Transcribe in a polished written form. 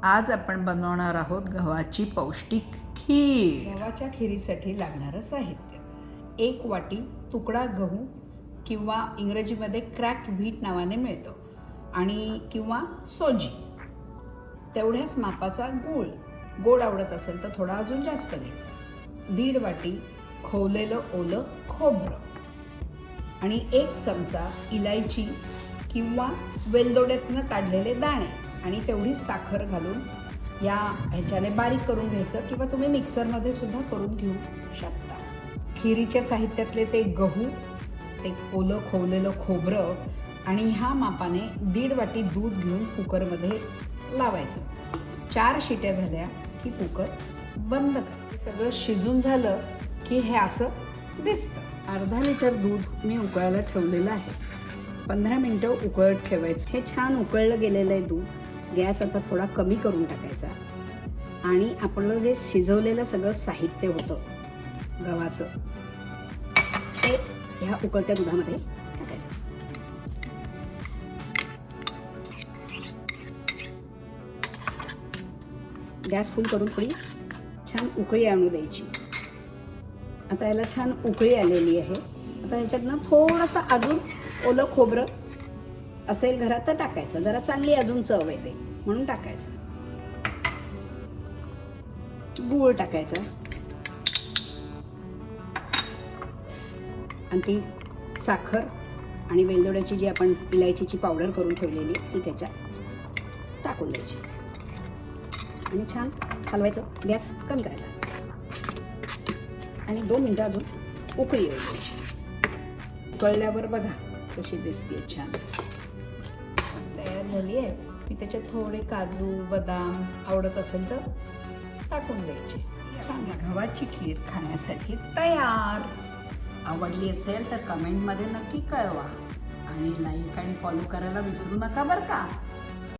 आज आपण बनवणार आहोत गव्हाची पौष्टिक खीर. गव्हाच्या खिरीसाठी लागणारं साहित्य: 1 वाटी तुकडा गहू किंवा इंग्रजीमध्ये क्रॅक्ड व्हीट नावाने मिळतं आणि किंवा सोजी. तेवढ्याच मापाचा गूळ, गोड आवडत असेल तर थोडा अजून जास्त घ्यायचा. 1.5 वाटी खोवलेलं ओलं खोबरं आणि 1 चमचा इलायची किंवा वेलदोड्यातनं काढलेले दाणे आणि तेवढी साखर घालून या ह्याच्याने बारीक करून घ्यायचं किंवा तुम्ही मिक्सरमध्ये सुद्धा करून घेऊ शकता. खिरीच्या साहित्यातले ते गहू, ते ओलं खोवलेलं खोबरं आणि ह्या मापाने 1.5 वाटी दूध घेऊन कुकरमध्ये लावायचं. 4 शिट्या झाल्या की कुकर बंद कर. सगळं शिजून झालं की हे असं दिसतं. अर्धा लिटर दूध मी उकळायला ठेवलेलं आहे. 15 मिनटं उकळत ठेवायचं. हे छान उकळलं गेलेलं आहे दूध. गॅस आता थोडा कमी करून टाकायचा आणि आपलं जे शिजवलेलं सगळं साहित्य होतं गव्हाचं ते ह्या उकळत्या दुधामध्ये टाकायचं. गॅस फुल करून थोडी छान उकळी आणू द्यायची. आता याला छान उकळी आलेली आहे. आता ह्याच्यातनं थोडंसं अजून ओलं खोबरं असेल घरात तर टाकायचं. जरा चांगली अजून चव येते म्हणून टाकायचं. गूळ टाकायचा आणि ती साखर आणि वेलदोड्याची जी आपण इलायचीची पावडर करून ठेवलेली ती त्याच्यात टाकून द्यायची आणि छान हलवायचं. गॅस कमी करायचा आणि 2 मिनटं अजून उकळी येऊ द्यायची. उकळल्यावर बघा कशी दिसते छान तयार झाली आहे. मी त्याच्यात थोडे काजू बदाम आवडत असेल तर टाकून द्यायचे. छान गव्हाची खीर खाण्यासाठी तयार. आवडली असेल तर कमेंटमध्ये नक्की कळवा आणि लाईक आणि फॉलो करायला विसरू नका बरं का.